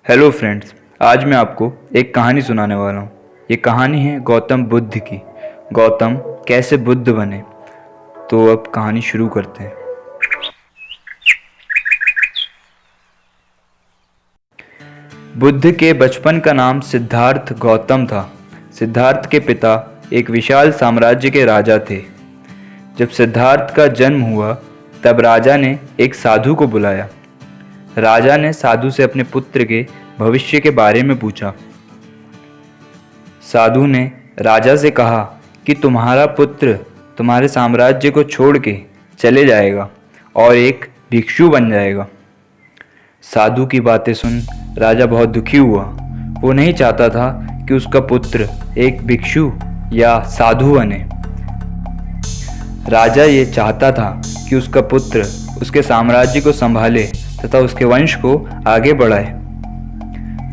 Hello friends, आज मैं आपको एक कहानी सुनाने वाला हूँ। ये कहानी है गौतम बुद्ध की। गौतम कैसे बुद्ध बने। तो अब कहानी शुरू करते हैं। बुद्ध के बचपन का नाम सिद्धार्थ गौतम था। सिद्धार्थ के पिता एक विशाल साम्राज्य के राजा थे। जब सिद्धार्थ का जन्म हुआ तब राजा ने एक साधु को बुलाया। राजा ने साधु से अपने पुत्र के भविष्य के बारे में पूछा। साधु ने राजा से कहा कि तुम्हारा पुत्र तुम्हारे साम्राज्य को छोड़ के चले जाएगा और एक भिक्षु बन जाएगा। साधु की बातें सुन राजा बहुत दुखी हुआ। वो नहीं चाहता था कि उसका पुत्र एक भिक्षु या साधु बने। राजा ये चाहता था कि उसका पुत्र उसके साम्राज्य को संभाले तथा उसके वंश को आगे बढ़ाए।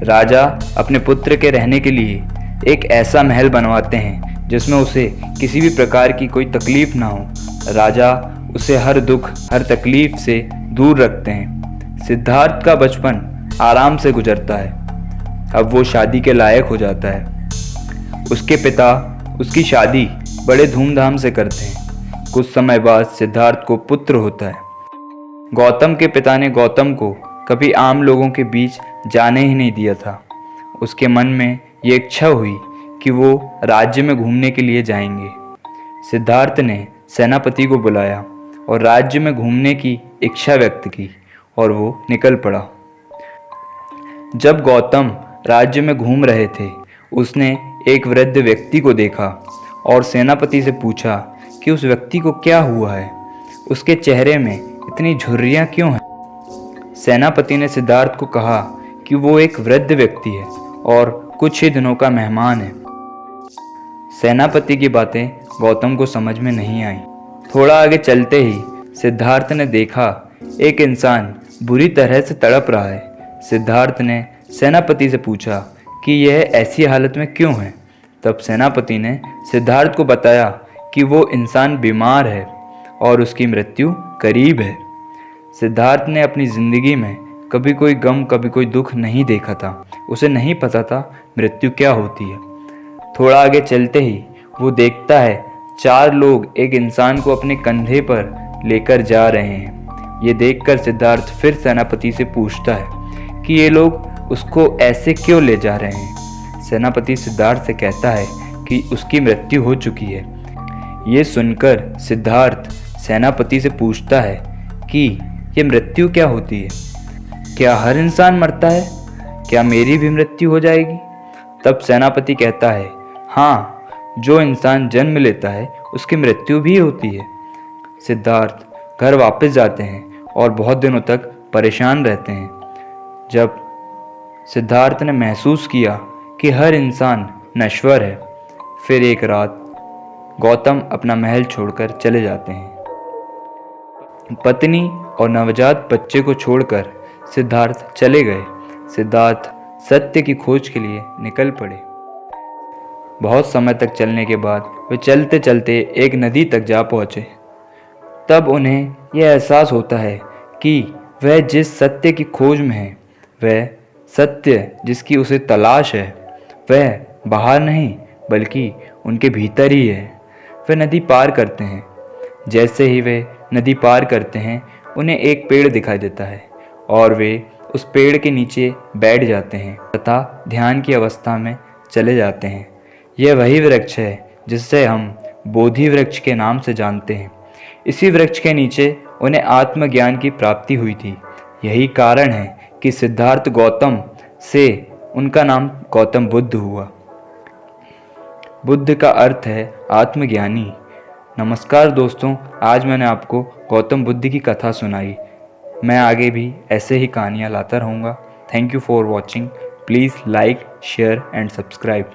राजा अपने पुत्र के रहने के लिए एक ऐसा महल बनवाते हैं जिसमें उसे किसी भी प्रकार की कोई तकलीफ ना हो। राजा उसे हर दुख हर तकलीफ से दूर रखते हैं। सिद्धार्थ का बचपन आराम से गुजरता है। अब वो शादी के लायक हो जाता है। उसके पिता उसकी शादी बड़े धूमधाम से करते हैं। कुछ समय बाद सिद्धार्थ को पुत्र होता है। गौतम के पिता ने गौतम को कभी आम लोगों के बीच जाने ही नहीं दिया था। उसके मन में ये इच्छा हुई कि वो राज्य में घूमने के लिए जाएंगे। सिद्धार्थ ने सेनापति को बुलाया और राज्य में घूमने की इच्छा व्यक्त की और वो निकल पड़ा। जब गौतम राज्य में घूम रहे थे, उसने एक वृद्ध व्यक्ति को देखा और सेनापति से पूछा कि उस व्यक्ति को क्या हुआ है, उसके चेहरे में इतनी झुर्रियाँ क्यों हैं। सेनापति ने सिद्धार्थ को कहा कि वो एक वृद्ध व्यक्ति है और कुछ ही दिनों का मेहमान है। सेनापति की बातें गौतम को समझ में नहीं आई। थोड़ा आगे चलते ही सिद्धार्थ ने देखा एक इंसान बुरी तरह से तड़प रहा है। सिद्धार्थ ने सेनापति से पूछा कि यह ऐसी हालत में क्यों है। तब सेनापति ने सिद्धार्थ को बताया कि वो इंसान बीमार है और उसकी मृत्यु करीब है। सिद्धार्थ ने अपनी ज़िंदगी में कभी कोई गम कभी कोई दुख नहीं देखा था। उसे नहीं पता था मृत्यु क्या होती है। थोड़ा आगे चलते ही वो देखता है 4 लोग एक इंसान को अपने कंधे पर लेकर जा रहे हैं। ये देखकर सिद्धार्थ फिर सेनापति से पूछता है कि ये लोग उसको ऐसे क्यों ले जा रहे हैं। सेनापति सिद्धार्थ से कहता है कि उसकी मृत्यु हो चुकी है। ये सुनकर सिद्धार्थ सेनापति से पूछता है कि ये मृत्यु क्या होती है। क्या हर इंसान मरता है? क्या मेरी भी मृत्यु हो जाएगी? तब सेनापति कहता है, हाँ, जो इंसान जन्म लेता है उसकी मृत्यु भी होती है। सिद्धार्थ घर वापस जाते हैं और बहुत दिनों तक परेशान रहते हैं। जब सिद्धार्थ ने महसूस किया कि हर इंसान नश्वर है, फिर एक रात गौतम अपना महल छोड़कर चले जाते हैं। पत्नी और नवजात बच्चे को छोड़कर सिद्धार्थ चले गए। सिद्धार्थ सत्य की खोज के लिए निकल पड़े। बहुत समय तक चलने के बाद वे चलते चलते एक नदी तक जा पहुँचे। तब उन्हें यह एहसास होता है कि वह जिस सत्य की खोज में है, वह सत्य जिसकी उसे तलाश है, वह बाहर नहीं बल्कि उनके भीतर ही है। वे नदी पार करते हैं। जैसे ही वे नदी पार करते हैं, उन्हें एक पेड़ दिखाई देता है और वे उस पेड़ के नीचे बैठ जाते हैं तथा ध्यान की अवस्था में चले जाते हैं। यह वही वृक्ष है जिससे हम बोधि वृक्ष के नाम से जानते हैं। इसी वृक्ष के नीचे उन्हें आत्मज्ञान की प्राप्ति हुई थी। यही कारण है कि सिद्धार्थ गौतम से उनका नाम गौतम बुद्ध हुआ। बुद्ध का अर्थ है आत्मज्ञानी। नमस्कार दोस्तों, आज मैंने आपको गौतम बुद्ध की कथा सुनाई। मैं आगे भी ऐसे ही कहानियाँ लाता रहूँगा। Thank you for watching. Please like, share and subscribe.